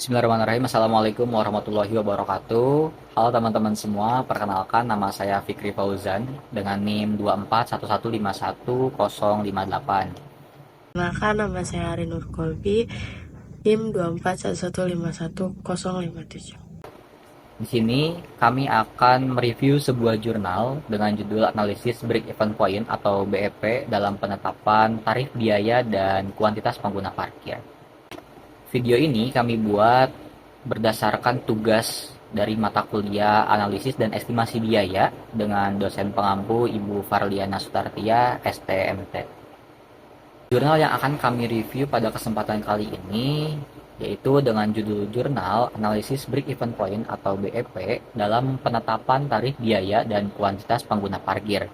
Bismillahirrahmanirrahim. Assalamualaikum warahmatullahi wabarakatuh. Halo teman-teman semua, perkenalkan nama saya Fikri Fauzan dengan NIM 241151058. Perkenalkan, nama saya Ari Nur Kolbi, NIM 241151057. Di sini kami akan mereview sebuah jurnal dengan judul Analisis Break Even Point atau BEP dalam penetapan tarif biaya dan kuantitas pengguna parkir. Video ini kami buat berdasarkan tugas dari mata kuliah Analisis dan Estimasi Biaya dengan dosen pengampu Ibu Farliana Sutartia, STMT. Jurnal yang akan kami review pada kesempatan kali ini yaitu dengan judul jurnal Analisis Break Even Point atau BEP dalam penetapan tarif biaya dan kuantitas pengguna parkir.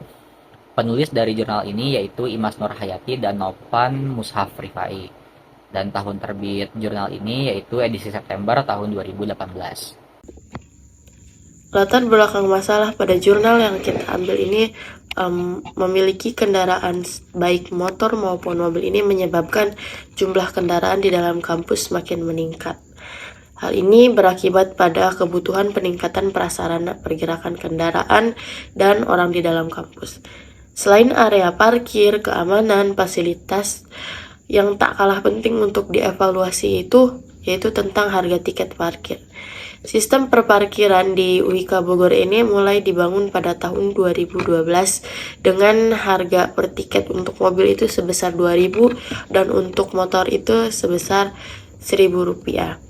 Penulis dari jurnal ini yaitu Imas Nurhayati dan Novan Mushaf Rifai. Dan tahun terbit jurnal ini yaitu edisi September tahun 2018. Latar belakang masalah pada jurnal yang kita ambil ini memiliki kendaraan baik motor maupun mobil ini menyebabkan jumlah kendaraan di dalam kampus semakin meningkat. Hal ini berakibat pada kebutuhan peningkatan prasarana pergerakan kendaraan dan orang di dalam kampus. Selain area parkir, keamanan, fasilitas, yang tak kalah penting untuk dievaluasi yaitu tentang harga tiket parkir. Sistem perparkiran di UIK Bogor ini mulai dibangun pada tahun 2012 dengan harga per tiket untuk mobil itu sebesar 2.000 dan untuk motor itu sebesar Rp1.000.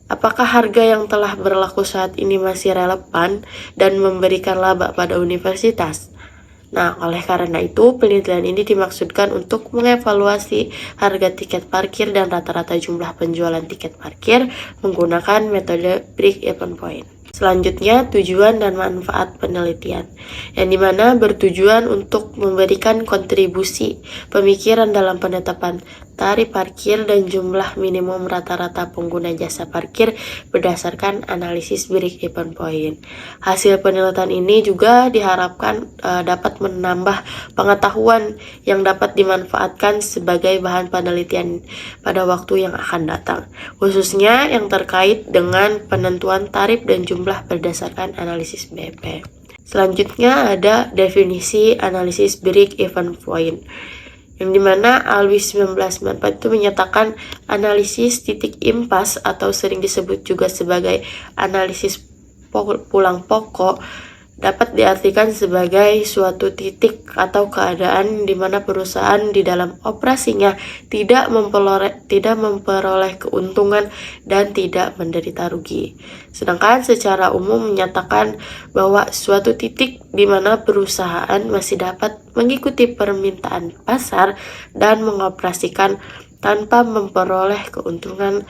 Apakah harga yang telah berlaku saat ini masih relevan dan memberikan laba pada universitas? Nah, oleh karena itu, penelitian ini dimaksudkan untuk mengevaluasi harga tiket parkir dan rata-rata jumlah penjualan tiket parkir menggunakan metode Break Even Point. Selanjutnya, tujuan dan manfaat penelitian, yang dimana bertujuan untuk memberikan kontribusi pemikiran dalam penetapan tarif parkir dan jumlah minimum rata-rata pengguna jasa parkir berdasarkan analisis Break Even Point. Hasil penelitian ini juga diharapkan dapat menambah pengetahuan yang dapat dimanfaatkan sebagai bahan penelitian pada waktu yang akan datang, khususnya yang terkait dengan penentuan tarif dan jumlah berdasarkan analisis BEP. Selanjutnya ada definisi analisis Break Even Point, yang dimana Alwi 1994 itu menyatakan analisis titik impas atau sering disebut juga sebagai analisis pulang pokok dapat diartikan sebagai suatu titik atau keadaan di mana perusahaan di dalam operasinya tidak memperoleh keuntungan dan tidak menderita rugi. Sedangkan secara umum menyatakan bahwa suatu titik di mana perusahaan masih dapat mengikuti permintaan pasar dan mengoperasikan tanpa memperoleh keuntungan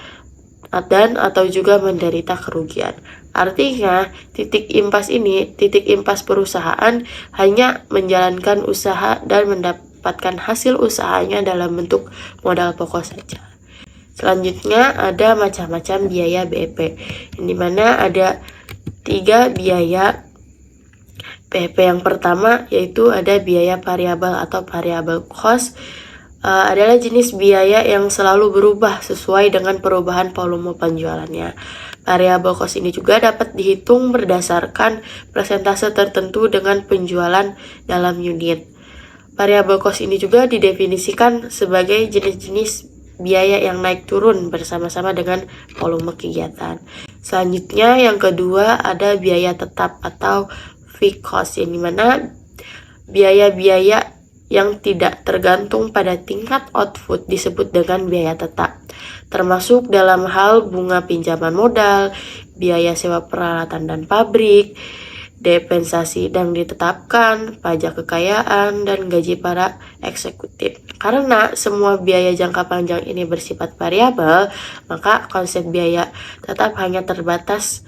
dan atau juga menderita kerugian. Artinya, titik impas perusahaan hanya menjalankan usaha dan mendapatkan hasil usahanya dalam bentuk modal pokok saja. Selanjutnya ada macam-macam biaya BEP, yang dimana ada 3 biaya BEP. Yang pertama yaitu ada biaya variabel atau variable cost. Adalah jenis biaya yang selalu berubah sesuai dengan perubahan volume penjualannya. Variable cost ini juga dapat dihitung berdasarkan persentase tertentu dengan penjualan dalam unit. Variable cost ini juga didefinisikan sebagai jenis-jenis biaya yang naik turun bersama-sama dengan volume kegiatan. Selanjutnya yang kedua ada biaya tetap atau fixed cost, yang dimana biaya-biaya yang tidak tergantung pada tingkat output disebut dengan biaya tetap, termasuk dalam hal bunga pinjaman modal, biaya sewa peralatan dan pabrik, depresiasi yang ditetapkan, pajak kekayaan, dan gaji para eksekutif. Karena semua biaya jangka panjang ini bersifat variabel, maka konsep biaya tetap hanya terbatas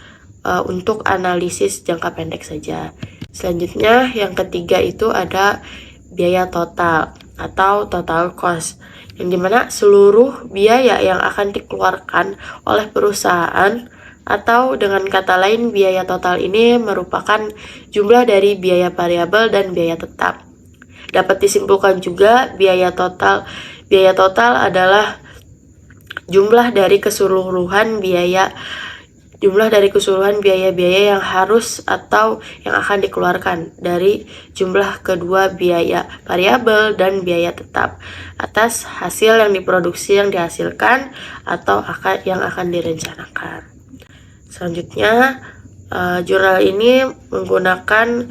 untuk analisis jangka pendek saja. Selanjutnya yang ketiga itu ada biaya total atau total cost, yang dimana seluruh biaya yang akan dikeluarkan oleh perusahaan, atau dengan kata lain biaya total ini merupakan jumlah dari biaya variabel dan biaya tetap. Dapat disimpulkan juga biaya total adalah jumlah dari keseluruhan biaya-biaya yang harus atau yang akan dikeluarkan dari jumlah kedua biaya variabel dan biaya tetap atas hasil yang diproduksi yang dihasilkan atau yang akan direncanakan. Selanjutnya, jurnal ini menggunakan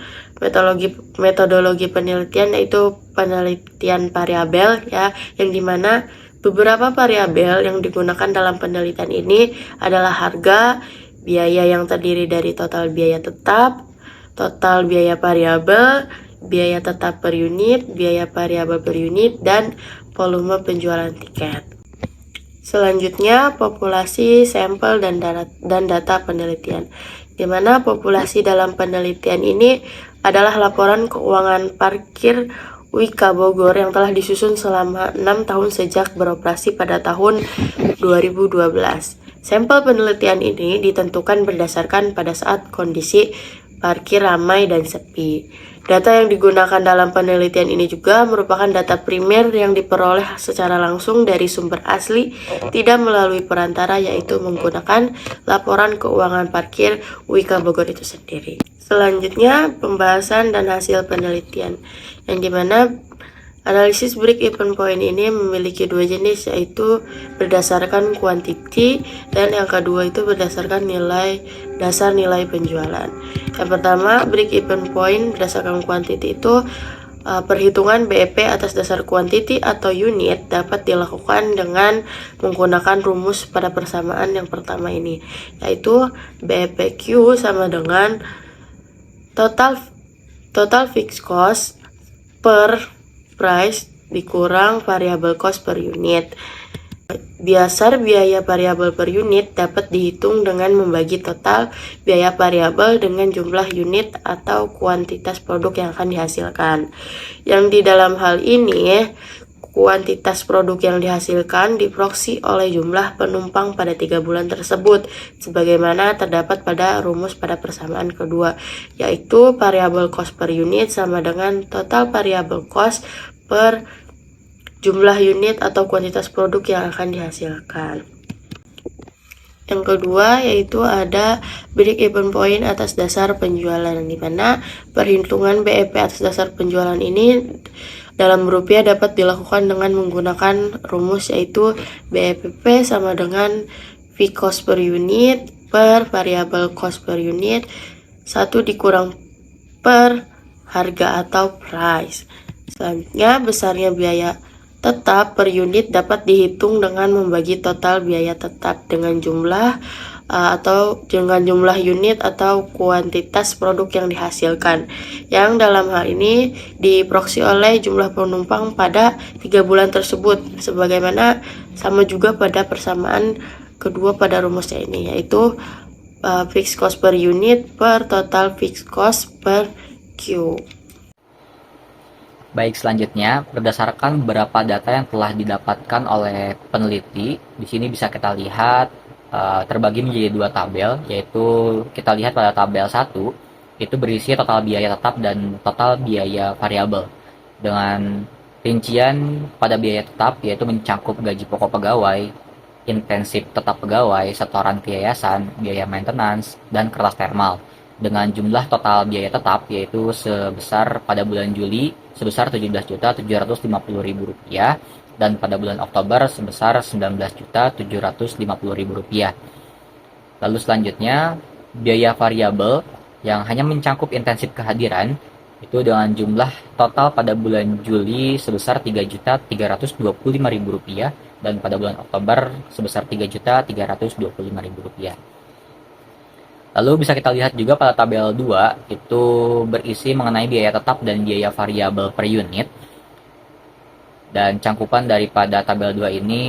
metodologi penelitian, yaitu penelitian variabel, ya, yang dimana beberapa variabel yang digunakan dalam penelitian ini adalah harga, biaya yang terdiri dari total biaya tetap, total biaya variabel, biaya tetap per unit, biaya variabel per unit, dan volume penjualan tiket. Selanjutnya, populasi, sampel, dan data penelitian, di mana populasi dalam penelitian ini adalah laporan keuangan parkir Wika Bogor yang telah disusun selama 6 tahun sejak beroperasi pada tahun 2012. Sampel penelitian ini ditentukan berdasarkan pada saat kondisi parkir ramai dan sepi. Data yang digunakan dalam penelitian ini juga merupakan data primer yang diperoleh secara langsung dari sumber asli, tidak melalui perantara, yaitu menggunakan laporan keuangan parkir Wika Bogor itu sendiri. Selanjutnya, pembahasan dan hasil penelitian, yang dimana analisis break-even point ini memiliki dua jenis, yaitu berdasarkan quantity dan yang kedua itu berdasarkan dasar nilai penjualan. Yang pertama, break-even point berdasarkan quantity itu perhitungan BEP atas dasar quantity atau unit dapat dilakukan dengan menggunakan rumus pada persamaan yang pertama ini, yaitu BEPQ sama dengan total fixed cost per price dikurang variable cost per unit. Dasar biaya variabel per unit dapat dihitung dengan membagi total biaya variabel dengan jumlah unit atau kuantitas produk yang akan dihasilkan. Yang di dalam hal ini, kuantitas produk yang dihasilkan diproksi oleh jumlah penumpang pada 3 bulan tersebut, sebagaimana terdapat pada rumus pada persamaan kedua, yaitu variable cost per unit sama dengan total variable cost per jumlah unit atau kuantitas produk yang akan dihasilkan. Yang kedua yaitu ada break-even point atas dasar penjualan, di mana perhitungan BEP atas dasar penjualan ini dalam rupiah dapat dilakukan dengan menggunakan rumus, yaitu BEPP sama dengan fixed cost per unit per variable cost per unit 1 dikurang per harga atau price. Selanjutnya, besarnya biaya tetap per unit dapat dihitung dengan membagi total biaya tetap dengan jumlah unit atau kuantitas produk yang dihasilkan, yang dalam hal ini diproksi oleh jumlah penumpang pada 3 bulan tersebut, sebagaimana sama juga pada persamaan kedua pada rumusnya ini, yaitu fixed cost per unit per total fixed cost per Q. Baik, selanjutnya berdasarkan beberapa data yang telah didapatkan oleh peneliti, di sini bisa kita lihat terbagi menjadi 2 tabel, yaitu kita lihat pada tabel 1 itu berisi total biaya tetap dan total biaya variabel, dengan rincian pada biaya tetap yaitu mencakup gaji pokok pegawai, intensif tetap pegawai, setoran ke yayasan, biaya maintenance, dan kertas thermal, dengan jumlah total biaya tetap yaitu sebesar pada bulan Juli sebesar Rp17.750.000 dan pada bulan Oktober sebesar Rp19.750.000. Lalu selanjutnya, biaya variabel yang hanya mencakup intensif kehadiran itu dengan jumlah total pada bulan Juli sebesar Rp3.325.000 dan pada bulan Oktober sebesar Rp3.325.000. Lalu bisa kita lihat juga pada tabel 2 itu berisi mengenai biaya tetap dan biaya variabel per unit. Dan cangkupan daripada tabel 2 ini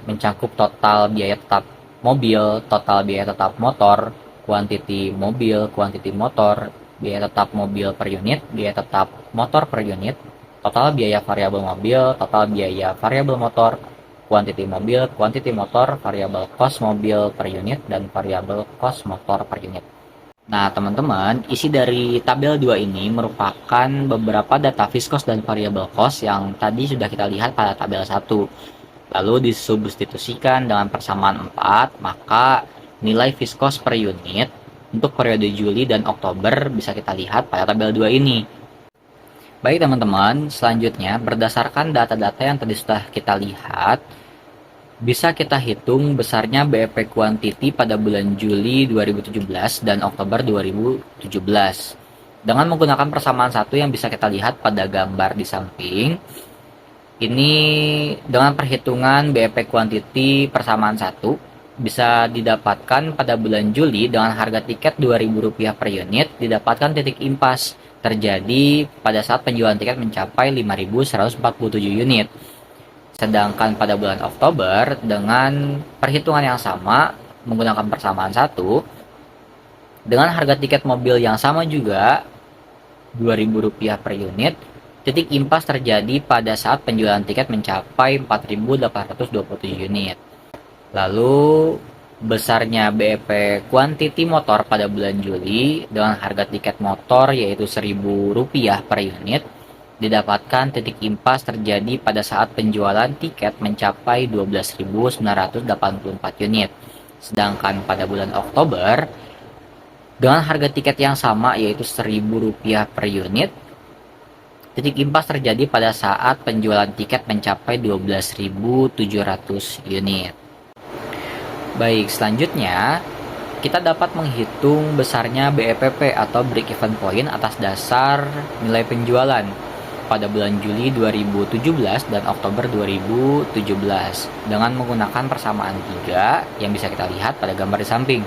mencakup total biaya tetap mobil, total biaya tetap motor, kuantiti mobil, kuantiti motor, biaya tetap mobil per unit, biaya tetap motor per unit, total biaya variabel mobil, total biaya variabel motor, quantity mobil, quantity motor, variabel cost mobil per unit, dan variabel cost motor per unit. Nah, teman-teman, isi dari tabel 2 ini merupakan beberapa data fixed dan variable cost yang tadi sudah kita lihat pada tabel 1. Lalu disubstitusikan dengan persamaan 4, maka nilai fixed per unit untuk periode Juli dan Oktober bisa kita lihat pada tabel 2 ini. Baik teman-teman, selanjutnya berdasarkan data-data yang tadi sudah kita lihat, bisa kita hitung besarnya BEP quantity pada bulan Juli 2017 dan Oktober 2017. Dengan menggunakan persamaan 1 yang bisa kita lihat pada gambar di samping, ini dengan perhitungan BEP quantity persamaan 1 bisa didapatkan pada bulan Juli dengan harga tiket Rp2.000 per unit, didapatkan titik impas terjadi pada saat penjualan tiket mencapai 5.147 unit. Sedangkan pada bulan Oktober dengan perhitungan yang sama menggunakan persamaan 1 dengan harga tiket mobil yang sama juga Rp2.000 per unit, titik impas terjadi pada saat penjualan tiket mencapai 4.827 unit. Lalu besarnya BEP quantity motor pada bulan Juli dengan harga tiket motor yaitu Rp1.000 per unit, didapatkan titik impas terjadi pada saat penjualan tiket mencapai 12.984 unit. Sedangkan pada bulan Oktober, dengan harga tiket yang sama yaitu Rp1.000 per unit, titik impas terjadi pada saat penjualan tiket mencapai 12.700 unit. Baik, selanjutnya kita dapat menghitung besarnya BEPP atau break even point atas dasar nilai penjualan pada bulan Juli 2017 dan Oktober 2017 dengan menggunakan persamaan 3 yang bisa kita lihat pada gambar di samping.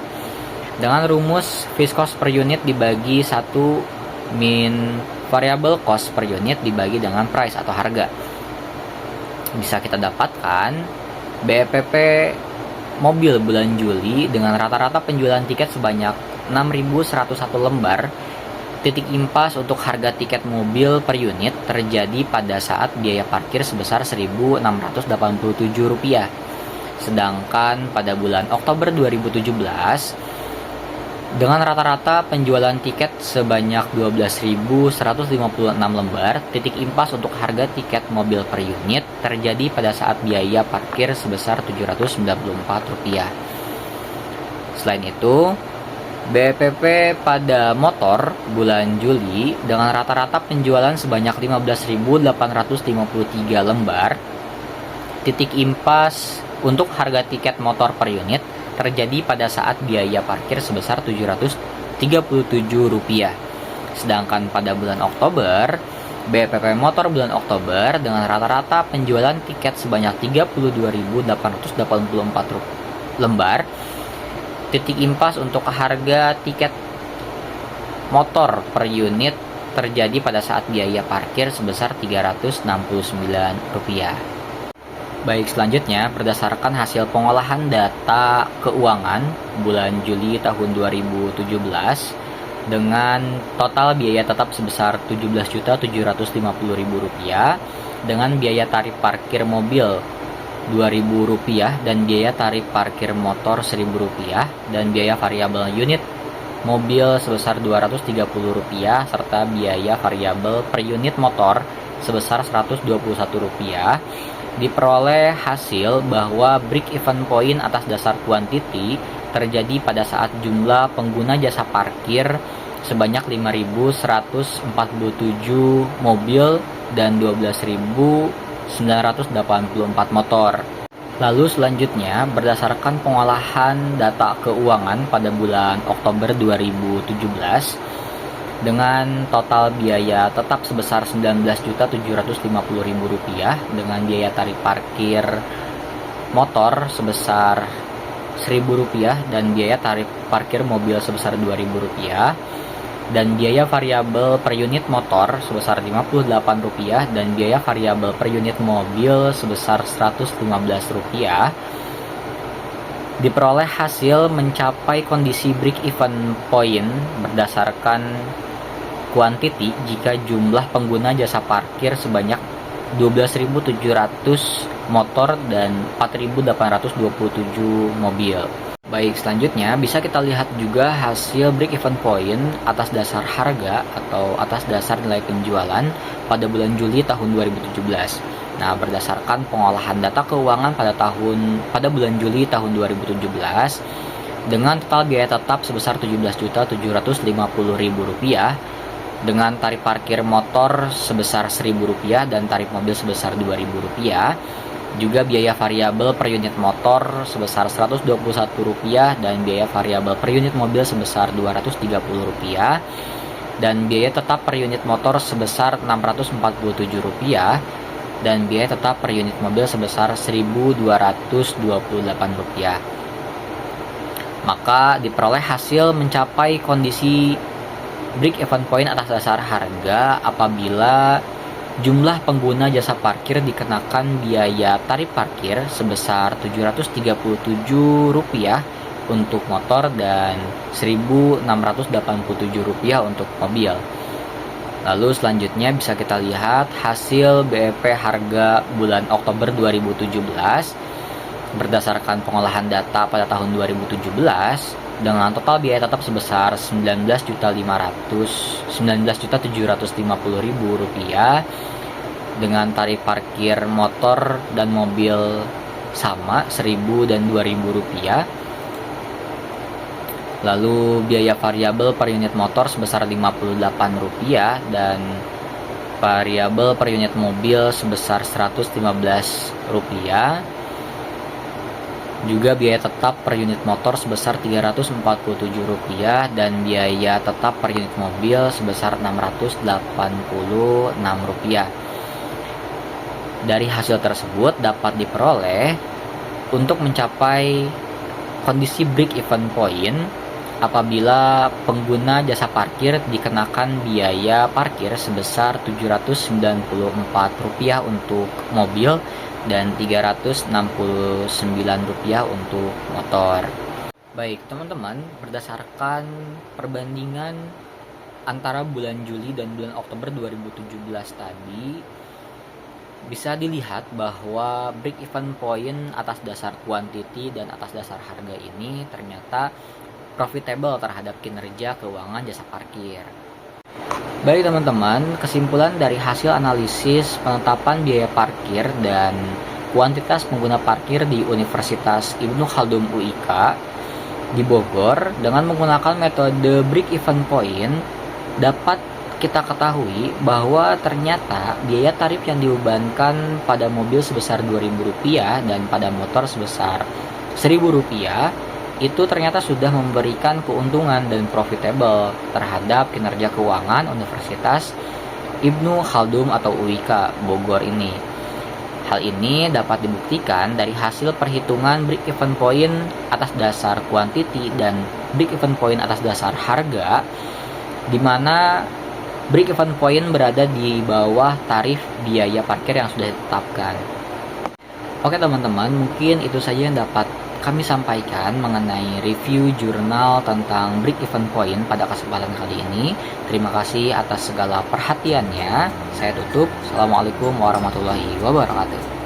Dengan rumus fixed cost per unit dibagi 1 min variable cost per unit dibagi dengan price atau harga. Bisa kita dapatkan BEPP mobil bulan Juli dengan rata-rata penjualan tiket sebanyak 6.101 lembar. Titik impas untuk harga tiket mobil per unit terjadi pada saat biaya parkir sebesar Rp1.687. Sedangkan pada bulan Oktober 2017, dengan rata-rata penjualan tiket sebanyak 12.156 lembar, titik impas untuk harga tiket mobil per unit terjadi pada saat biaya parkir sebesar Rp794. Selain itu, BEPP pada motor bulan Juli dengan rata-rata penjualan sebanyak 15.853 lembar, titik impas untuk harga tiket motor per unit terjadi pada saat biaya parkir sebesar Rp737. Sedangkan pada bulan Oktober, BEPP motor bulan Oktober dengan rata-rata penjualan tiket sebanyak 32.884 lembar, titik impas untuk harga tiket motor per unit terjadi pada saat biaya parkir sebesar Rp369. Baik, selanjutnya berdasarkan hasil pengolahan data keuangan bulan Juli tahun 2017 dengan total biaya tetap sebesar Rp17.750.000 dengan biaya tarif parkir mobil Rp2.000 dan biaya tarif parkir motor Rp1.000 dan biaya variabel unit mobil sebesar Rp230 serta biaya variabel per unit motor sebesar Rp121, diperoleh hasil bahwa break even point atas dasar quantity terjadi pada saat jumlah pengguna jasa parkir sebanyak 5.147 mobil dan 12.984 motor. Lalu selanjutnya berdasarkan pengolahan data keuangan pada bulan Oktober 2017 dengan total biaya tetap sebesar Rp19.750.000 dengan biaya tarif parkir motor sebesar Rp1.000 dan biaya tarif parkir mobil sebesar Rp2.000 dan biaya variabel per unit motor sebesar Rp58 dan biaya variabel per unit mobil sebesar Rp115, diperoleh hasil mencapai kondisi break even point berdasarkan quantity jika jumlah pengguna jasa parkir sebanyak 12.700 motor dan 4.827 mobil. Baik, selanjutnya bisa kita lihat juga hasil break even point atas dasar harga atau atas dasar nilai penjualan pada bulan Juli tahun 2017. Nah, berdasarkan pengolahan data keuangan pada bulan Juli tahun 2017 dengan total biaya tetap sebesar Rp17.750.000 dengan tarif parkir motor sebesar Rp1.000 dan tarif mobil sebesar Rp2.000, juga biaya variabel per unit motor sebesar Rp121 dan biaya variabel per unit mobil sebesar Rp230 dan biaya tetap per unit motor sebesar Rp647 dan biaya tetap per unit mobil sebesar Rp1.228. Maka diperoleh hasil mencapai kondisi break even point atas dasar harga apabila jumlah pengguna jasa parkir dikenakan biaya tarif parkir sebesar Rp737 untuk motor dan Rp1.687 untuk mobil. Lalu selanjutnya bisa kita lihat hasil BEP harga bulan Oktober 2017 berdasarkan pengolahan data pada tahun 2017 dengan total biaya tetap sebesar Rp19.750.000 dengan tarif parkir motor dan mobil sama Rp1.000 dan Rp2.000. Lalu biaya variabel per unit motor sebesar Rp58 dan variabel per unit mobil sebesar Rp115. Juga biaya tetap per unit motor sebesar Rp347 dan biaya tetap per unit mobil sebesar Rp686. Dari hasil tersebut dapat diperoleh untuk mencapai kondisi break even point apabila pengguna jasa parkir dikenakan biaya parkir sebesar Rp794 untuk mobil dan Rp369 untuk motor. Baik, teman-teman, berdasarkan perbandingan antara bulan Juli dan bulan Oktober 2017 tadi, bisa dilihat bahwa break even point atas dasar quantity dan atas dasar harga ini ternyata profitable terhadap kinerja keuangan jasa parkir. Baik teman-teman, kesimpulan dari hasil analisis penetapan biaya parkir dan kuantitas pengguna parkir di Universitas Ibnu Khaldun UIK di Bogor dengan menggunakan metode break even point dapat kita ketahui bahwa ternyata biaya tarif yang dibebankan pada mobil sebesar Rp2.000 dan pada motor sebesar Rp1.000 itu ternyata sudah memberikan keuntungan dan profitable terhadap kinerja keuangan Universitas Ibnu Khaldun atau UIK Bogor ini. Hal ini dapat dibuktikan dari hasil perhitungan break even point atas dasar quantity dan break even point atas dasar harga, di mana break even point berada di bawah tarif biaya parkir yang sudah ditetapkan. Oke teman-teman, mungkin itu saja yang dapat kami sampaikan mengenai review jurnal tentang break even point pada kesempatan kali ini. Terima kasih atas segala perhatiannya. Saya tutup. Assalamualaikum warahmatullahi wabarakatuh.